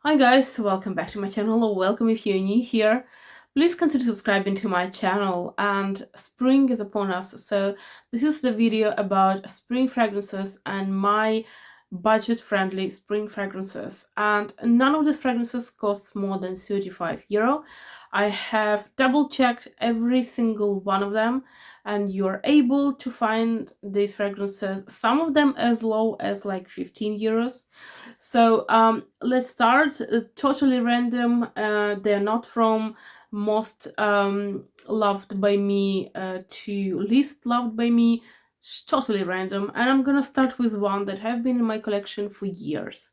Hi guys, welcome back to my channel, or welcome if you're new here. Please consider subscribing to my channel. And spring is upon us, so this is the video about spring fragrances and my budget-friendly spring fragrances. And none of these fragrances costs more than 35 euro. I have double-checked every single one of them, and you're able to find these fragrances, some of them as low as like 15 euros. So let's start. Totally random. They're not from most loved by me to least loved by me. It's totally random. And I'm gonna start with one that have been in my collection for years.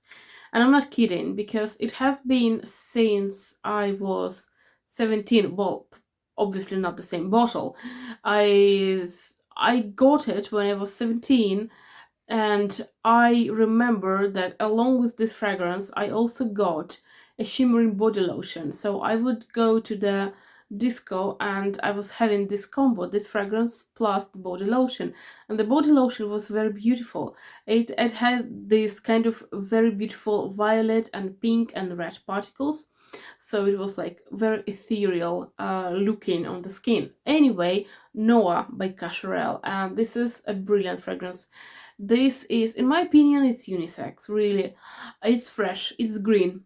And I'm not kidding, because it has been since I was 17. Well, obviously not the same bottle. I got it when I was 17, and I remember that along with this fragrance, I also got a shimmering body lotion. So I would go to the disco and I was having this combo, this fragrance plus the body lotion. And the body lotion was very beautiful. It had this kind of very beautiful violet and pink and red particles. So it was like very ethereal looking on the skin. Anyway, Noa by Cacharel, and this is a brilliant fragrance. This is, in my opinion, it's unisex, really. It's fresh, it's green.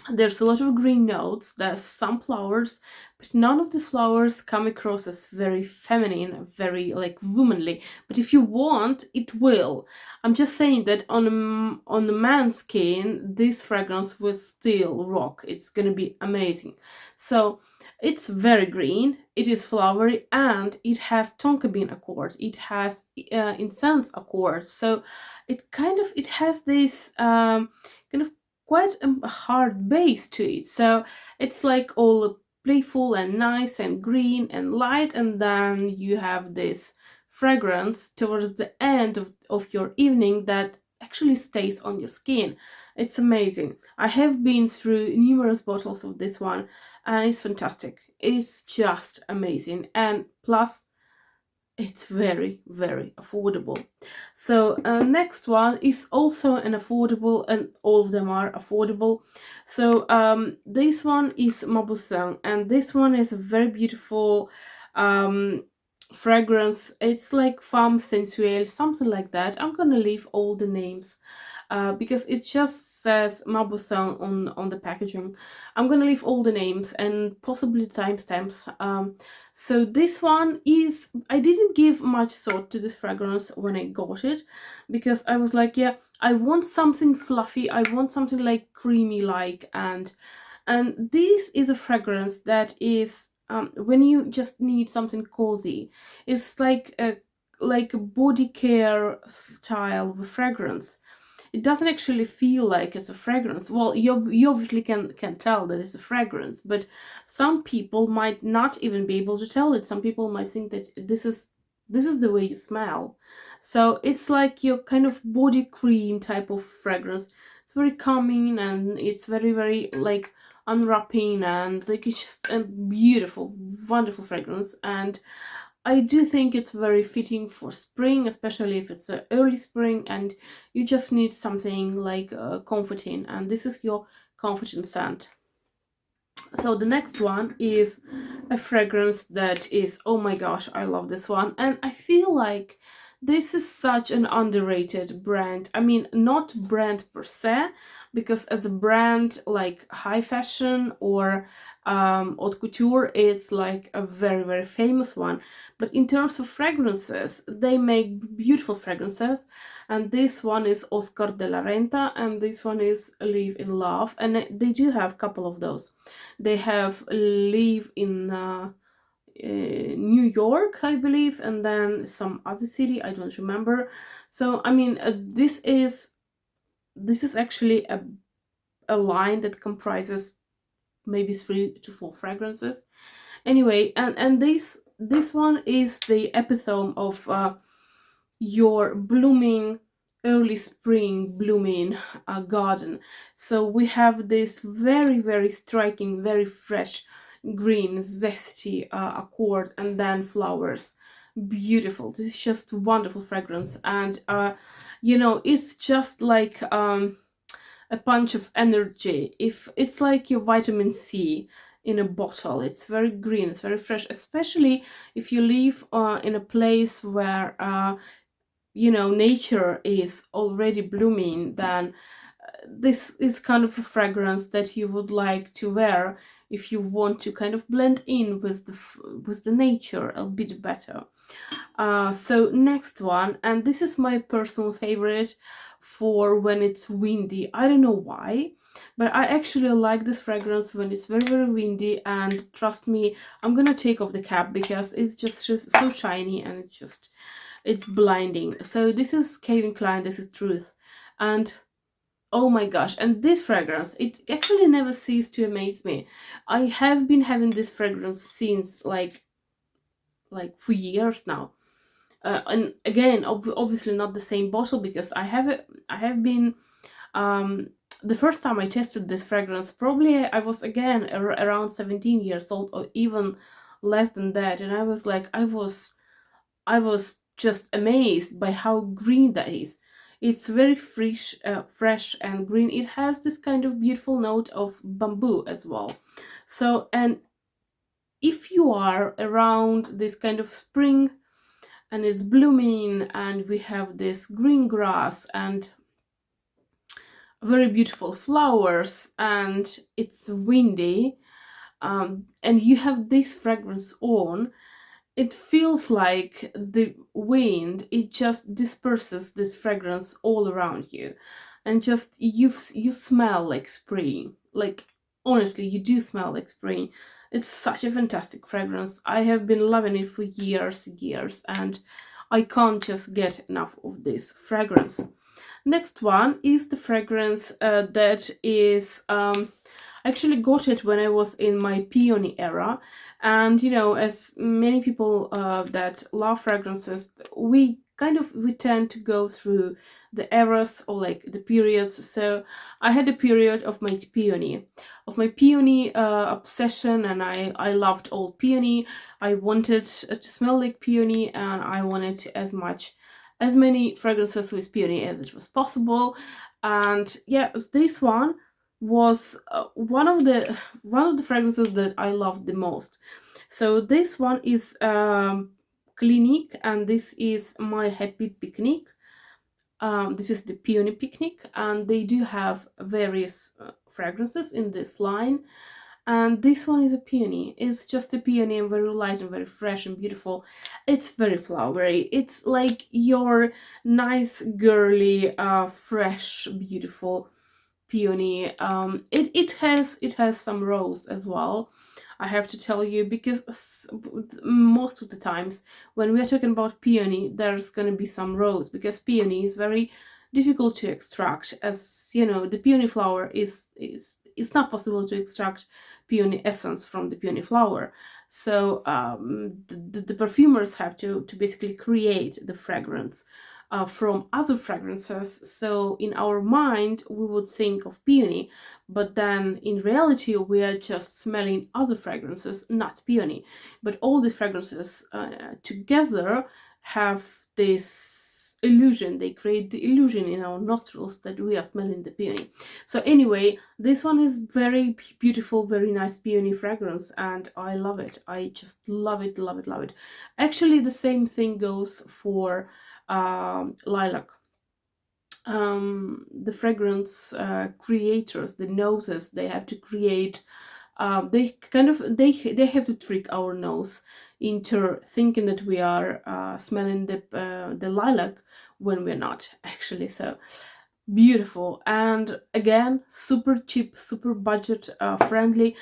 There's a lot of green notes, there's some flowers, but none of these flowers come across as very feminine, very like womanly. But if you want, it will. I'm just saying that on the man's skin, this fragrance will still rock. It's gonna be amazing. So it's very green, it is flowery, and it has tonka bean accord, it has incense accord. So it has this kind of quite a hard base to it. So it's like all playful and nice and green and light, and then you have this fragrance towards the end of your evening that actually stays on your skin. It's amazing. I have been through numerous bottles of this one, and it's fantastic. It's just amazing. And plus, it's very, very affordable. So next one is also an affordable, and all of them are affordable. So this one is Mauboussin, and this one is a very beautiful fragrance. It's like Femme, Sensuelle, something like that. I'm gonna leave all the names because it just says Mauboussin on the packaging. I'm gonna leave all the names and possibly timestamps. So this one is, I didn't give much thought to this fragrance when I got it, because I was like, yeah, I want something fluffy, I want something like creamy like, and this is a fragrance that is when you just need something cozy. It's like a body care style of fragrance. It doesn't actually feel like it's a fragrance. Well, you obviously can tell that it's a fragrance, but some people might not even be able to tell it. Some people might think that this is the way you smell. So it's like your kind of body cream type of fragrance. It's very calming, and it's very, very like unwrapping, and like it's just a beautiful, wonderful fragrance. And I do think it's very fitting for spring, especially if it's early spring and you just need something like comforting, and this is your comforting scent. So the next one is a fragrance that is, oh my gosh, I love this one, and I feel like this is such an underrated brand. I mean, not brand per se, because as a brand like high fashion or haute couture, it's like a very, very famous one. But in terms of fragrances, they make beautiful fragrances, and this one is Oscar de la Renta, and this one is Live in Love, and they do have a couple of those. They have Live in New York, I believe, and then some other city, I don't remember. So I mean, this is actually a line that comprises maybe 3 to 4 fragrances. Anyway, and this one is the epitome of your blooming early spring blooming garden. So we have this very, very striking, very fresh green zesty accord, and then flowers. Beautiful. This is just wonderful fragrance, and it's just like a punch of energy. If it's like your vitamin C in a bottle, it's very green, it's very fresh, especially if you live in a place where you know, nature is already blooming, then this is kind of a fragrance that you would like to wear if you want to kind of blend in with the nature a bit better. So next one, and this is my personal favorite for when it's windy. I don't know why, but I actually like this fragrance when it's very, very windy. And trust me, I'm gonna take off the cap because it's just so shiny, and it's blinding. So this is Calvin Klein, this is Truth. And oh my gosh, and this fragrance, it actually never ceased to amaze me. I have been having this fragrance since like for years now. And again, obviously not the same bottle, because I have been the first time I tested this fragrance, probably I was again around 17 years old, or even less than that, and I was like, I was just amazed by how green that is. It's very fresh and green. It has this kind of beautiful note of bamboo as well. So, and if you are around this kind of spring and it's blooming, and we have this green grass and very beautiful flowers, and it's windy, and you have this fragrance on, it feels like the wind, it just disperses this fragrance all around you, and just you smell like spring. Like, honestly, you do smell like spring. It's such a fantastic fragrance. I have been loving it for years, and I can't just get enough of this fragrance. Next one is the fragrance that is I actually got it when I was in my Peony era. And you know, as many people that love fragrances, we tend to go through the eras, or like the periods. So I had a period of my Peony obsession, and I loved old Peony. I wanted to smell like Peony, and I wanted as many fragrances with Peony as it was possible. And yeah, this one was one of the fragrances that I loved the most. So this one is Clinique, and this is My Happy Picnic. This is the Peony Picnic, and they do have various fragrances in this line. And this one is a peony. It's just a peony, and very light and very fresh and beautiful. It's very flowery. It's like your nice, girly, fresh, beautiful peony. It has some rose as well, I have to tell you, because most of the times when we are talking about peony, there's going to be some rose, because peony is very difficult to extract. As you know, the peony flower is it's not possible to extract peony essence from the peony flower. So the perfumers have to basically create the fragrance from other fragrances. So in our mind, we would think of peony, but then in reality, we are just smelling other fragrances, not peony. But all these fragrances together have this illusion. They create the illusion in our nostrils that we are smelling the peony. So anyway, this one is very beautiful, very nice peony fragrance, and I love it. I just love it, love it, love it. Actually, the same thing goes for lilac. The fragrance creators, the noses, they have to create. They have to trick our nose into thinking that we are smelling the lilac when we're not actually. So beautiful, and again, super cheap, super budget friendly.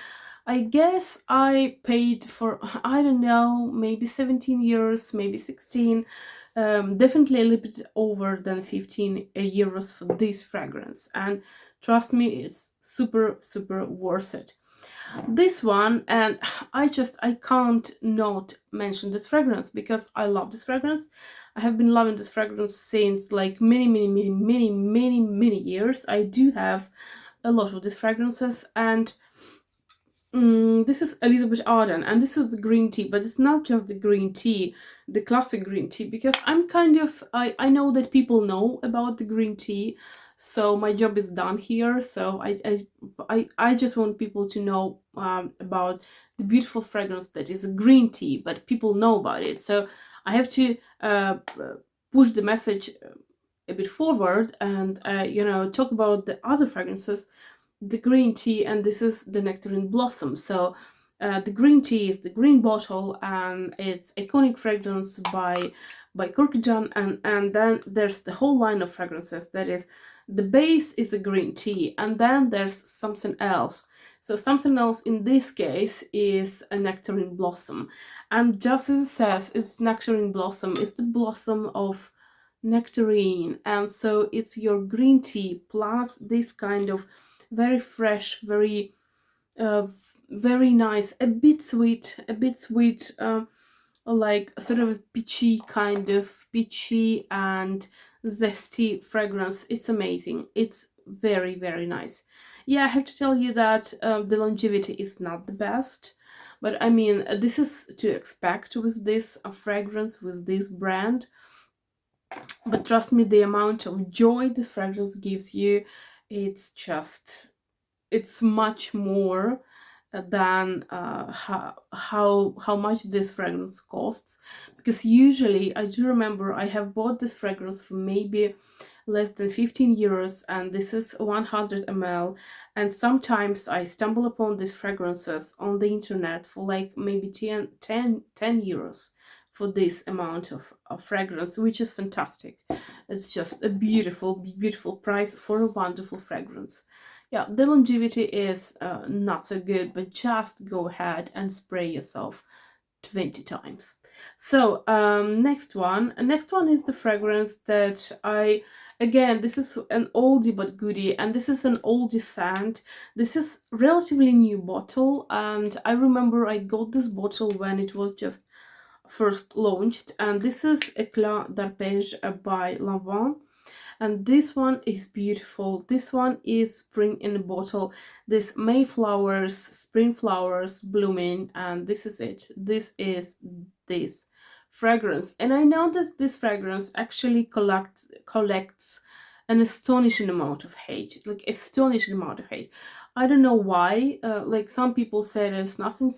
I guess I paid for, I don't know, maybe 17 years, maybe 16, definitely a little bit over than 15 euros for this fragrance. And trust me, it's super, super worth it. This one, and I can't not mention this fragrance, because I love this fragrance. I have been loving this fragrance since like many years. I do have a lot of these fragrances, and this is Elizabeth Arden, and this is the green tea, but it's not just the green tea, the classic green tea, because I'm kind of, I know that people know about the green tea, So my job is done here. So I just want people to know about the beautiful fragrance that is green tea, but people know about it. So I have to push the message a bit forward and talk about the other fragrances, the green tea, and this is the Nectarine Blossom. So the green tea is the green bottle, and it's iconic fragrance by Kurkdjian, and then there's the whole line of fragrances. That is, the base is a green tea, and then there's something else. So something else in this case is a Nectarine Blossom, and just as it says, it's Nectarine Blossom. It's the blossom of nectarine, and so it's your green tea plus this kind of very fresh, uh, very nice, a bit sweet, like sort of a peachy kind of peachy and zesty fragrance. It's amazing. It's very, very nice. Yeah, I have to tell you that the longevity is not the best, but I mean, this is to expect with this fragrance, with this brand. But trust me, the amount of joy this fragrance gives you, it's just, it's much more than how much this fragrance costs. Because usually, I do remember I have bought this fragrance for maybe less than 15 euros, and this is 100 ml, and sometimes I stumble upon these fragrances on the internet for like maybe 10 euros for this amount of fragrance, which is fantastic. It's just a beautiful, beautiful price for a wonderful fragrance. Yeah, the longevity is not so good, but just go ahead and spray yourself 20 times. So next one is the fragrance that again, this is an oldie but goodie, and this is an oldie scent. This is relatively new bottle, and I remember I got this bottle when it was just first launched, and this is Eclat d'Arpège by Lanvin, and this one is beautiful. This one is spring in a bottle. This Mayflowers, spring flowers blooming, and this is it. This is this fragrance, and I know that this fragrance actually collects an astonishing amount of hate, like astonishing amount of hate. I don't know why. Like some people say there's nothing,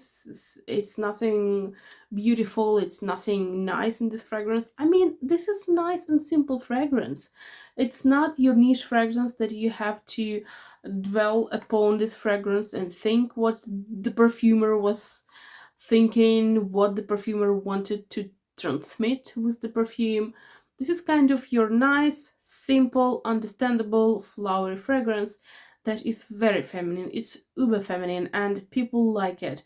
it's nothing beautiful, it's nothing nice in this fragrance. I mean, this is nice and simple fragrance. It's not your niche fragrance that you have to dwell upon this fragrance and think what the perfumer was thinking, what the perfumer wanted to transmit with the perfume. This is kind of your nice, simple, understandable, flowery fragrance that is very feminine. It's uber feminine, and people like it.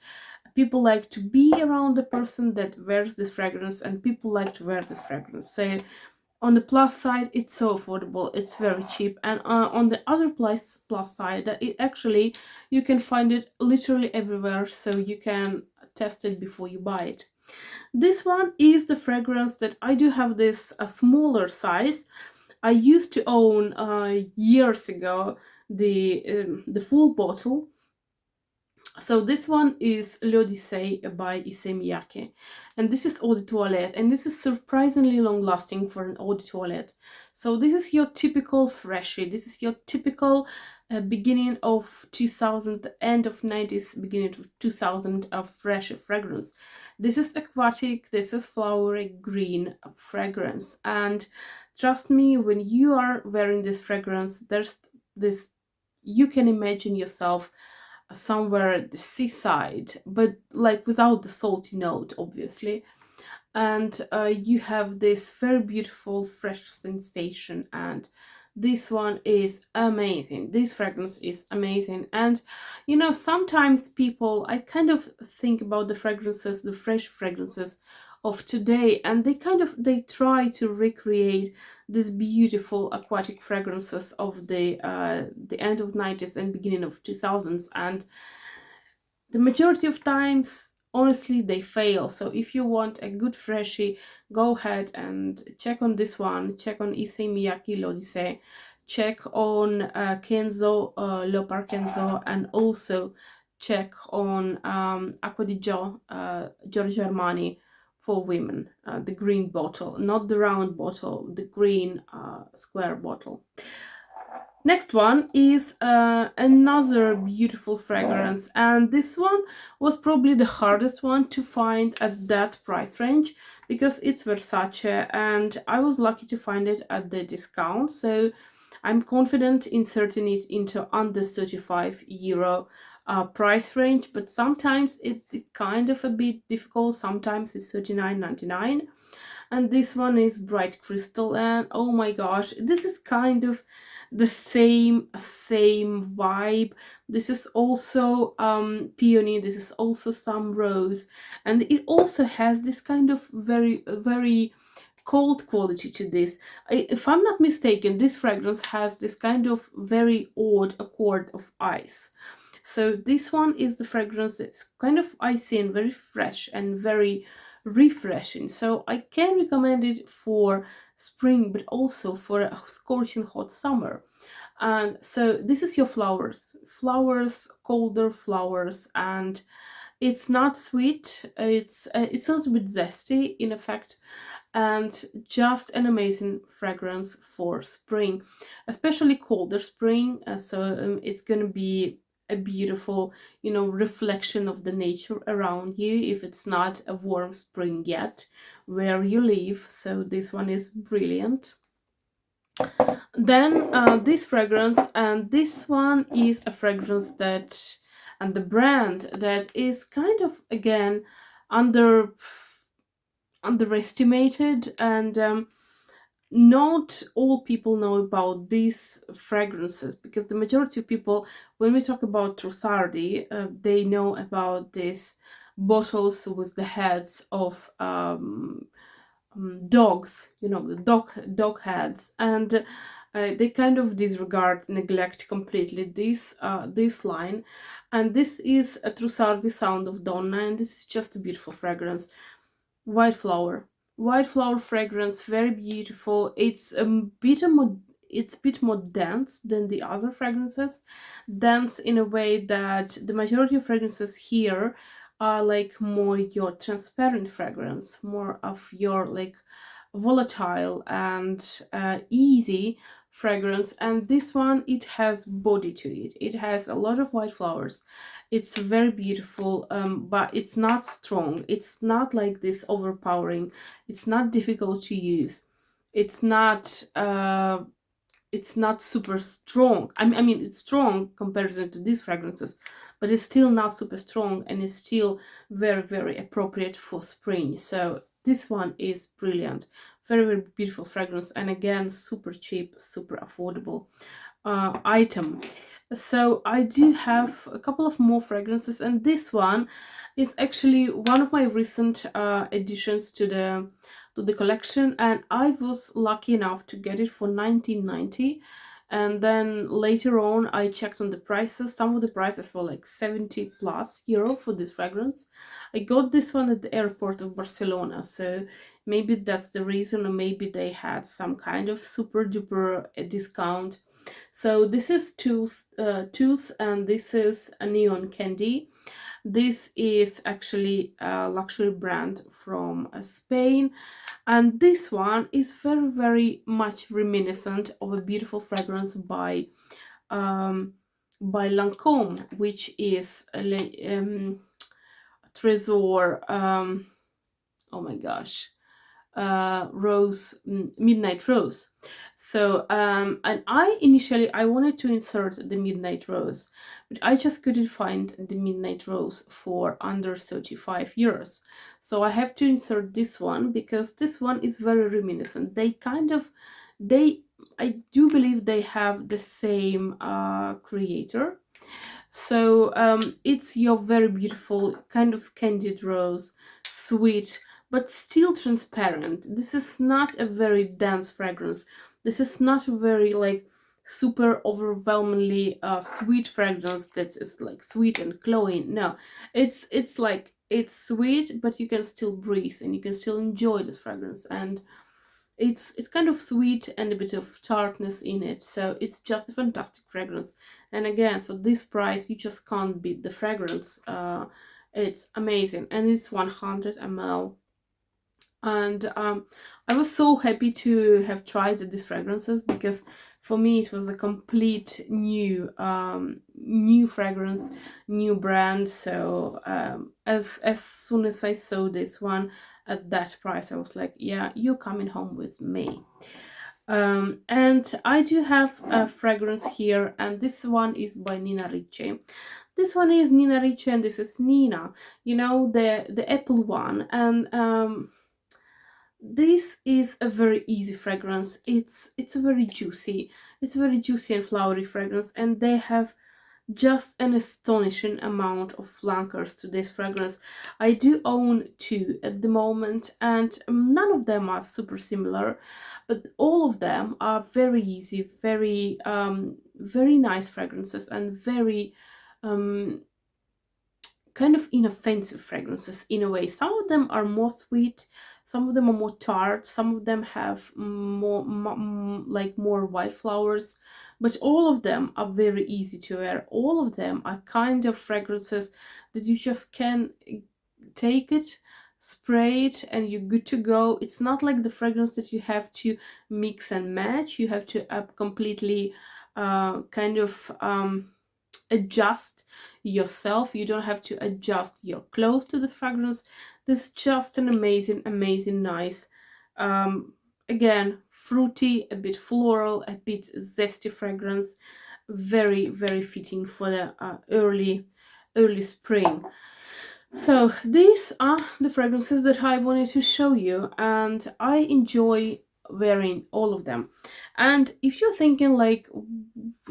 People like to be around the person that wears this fragrance, and people like to wear this fragrance. So on the plus side, it's so affordable, it's very cheap, and on the other plus side, that it actually, you can find it literally everywhere, so you can test it before you buy it. This one is the fragrance that I do have this a smaller size. I used to own years ago the full bottle. So this one is L'Odyssée by Issey Miyake, and this is eau de toilette, and this is surprisingly long lasting for an eau de toilette. So this is your typical freshie, this is your typical beginning of 2000, end of 90s, beginning of 2000 fresh fragrance. This is aquatic, this is flowery green fragrance, and trust me, when you are wearing this fragrance, there's this, you can imagine yourself somewhere at the seaside, but like without the salty note, obviously. And you have this very beautiful fresh sensation, and this one is amazing. This fragrance is amazing. And you know, sometimes people, I kind of think about the fragrances, the fresh fragrances of today, and they try to recreate these beautiful aquatic fragrances of the end of 90s and beginning of 2000s, and the majority of times, honestly, they fail. So if you want a good freshie, go ahead and check on this one, check on Issey Miyake L'Odyssée, check on Kenzo, Leopard Kenzo, and also check on Acqua di Gio, Giorgio Armani for women, the green bottle, not the round bottle, the green square bottle. Next one is another beautiful fragrance, and this one was probably the hardest one to find at that price range because it's Versace, and I was lucky to find it at the discount, so I'm confident inserting it into under 35 euro price range, but sometimes it's kind of a bit difficult. Sometimes it's 39.99, and this one is Bright Crystal, and oh my gosh, this is kind of the same vibe. This is also Peony, this is also some rose, and it also has this kind of very cold quality to this. If I'm not mistaken, this fragrance has this kind of very odd accord of ice. So this one is the fragrance that's kind of icy and very fresh and very refreshing. So I can recommend it for spring, but also for a scorching hot summer. And so this is your flowers, colder flowers, and it's not sweet. It's a little bit zesty in effect, and just an amazing fragrance for spring, especially colder spring. It's gonna be a beautiful, reflection of the nature around you if it's not a warm spring yet where you live. So this one is brilliant. Then this fragrance, and this one is a fragrance that, and the brand that is kind of again underestimated, and not all people know about these fragrances, because the majority of people, when we talk about Trussardi, they know about these bottles with the heads of dogs, the dog heads, and they kind of disregard, neglect completely this line. And this is a Trussardi Sound of Donna, and this is just a beautiful fragrance. White flower, fragrance, very beautiful. It's a bit more dense than the other fragrances, dense in a way that the majority of fragrances here are like more your transparent fragrance, more of your like volatile and easy fragrance. And this one, it has body to it, it has a lot of white flowers. It's very beautiful, but it's not strong, it's not like this overpowering, it's not difficult to use, it's not super strong. I mean it's strong compared to these fragrances, but it's still not super strong, and it's still very appropriate for spring. So this one is brilliant, very beautiful fragrance, and again super cheap, super affordable item. So I do have a couple of more fragrances, and this one is actually one of my recent additions to the collection, and I was lucky enough to get it for 1990. And then later on I checked on the prices. Some of the prices were like 70 plus euro for this fragrance. I got this one at the airport of Barcelona, so maybe that's the reason, or maybe they had some kind of super duper discount. So this is Tous, and this is a Neon Candy. This is actually a luxury brand from Spain, and this one is very much reminiscent of a beautiful fragrance by Lancôme, which is a Trésor. Oh my gosh, midnight rose. So and I wanted to insert the midnight rose, but I just couldn't find the midnight rose for under 35 euros. So I have to insert this one because this one is very reminiscent. I do believe they have the same creator. So it's your very beautiful kind of candied rose, sweet but still transparent. This is not a very dense fragrance. This is not a very like super overwhelmingly sweet fragrance that is like sweet and cloying. No, it's like it's sweet, but you can still breathe and you can still enjoy this fragrance. And it's kind of sweet and a bit of tartness in it, so it's just a fantastic fragrance. And again, for this price you just can't beat the fragrance. It's amazing, and it's 100 ml. And I was so happy to have tried these fragrances because For me, it was a complete new fragrance, new brand. So as soon as I saw this one at that price, I was like, yeah, you're coming home with me. And I do have a fragrance here, and this one is by Nina Ricci. This one is Nina Ricci, and this is Nina, you know, the apple one. And this is a very easy fragrance. It's a very juicy, it's a very juicy and flowery fragrance, and they have just an astonishing amount of flankers to this fragrance. I do own two at the moment, and none of them are super similar, but all of them are very easy, very nice fragrances, and very kind of inoffensive fragrances in a way. Some of them are more sweet, some of them are more tart, some of them have like more white flowers, but all of them are very easy to wear. All of them are kind of fragrances that you just can take it, spray it, and you're good to go. It's not like the fragrance that you have to mix and match. You have to completely kind of adjust yourself. You don't have to adjust your clothes to the fragrance. This is just an amazing nice, again, fruity, a bit floral, a bit zesty fragrance. Very fitting for the early spring. So these are the fragrances that I wanted to show you, and I enjoy wearing all of them. And if you're thinking like,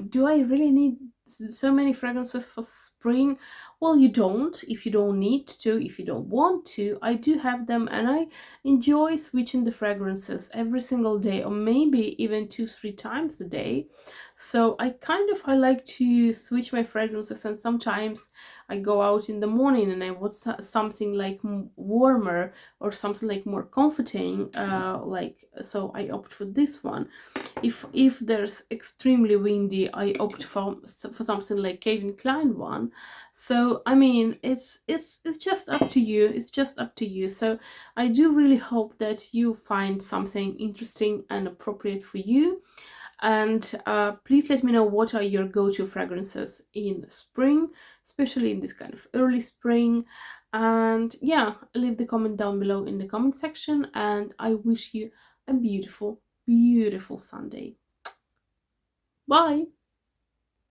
do I really need so many fragrances for spring? Well, you don't. If you don't need to, if you don't want to, I do have them, and I enjoy switching the fragrances every single day, or maybe even 2-3 times a day. So I like to switch my fragrances, and sometimes I go out in the morning and I want something like warmer or something like more comforting, so I opt for this one. If there's extremely windy, I opt for something like Calvin Klein one. So I mean, it's just up to you. It's just up to you. So I do really hope that you find something interesting and appropriate for you. And please let me know what are your go-to fragrances in spring, especially in this kind of early spring. And yeah, leave the comment down below in the comment section, and I wish you a beautiful Sunday. Bye.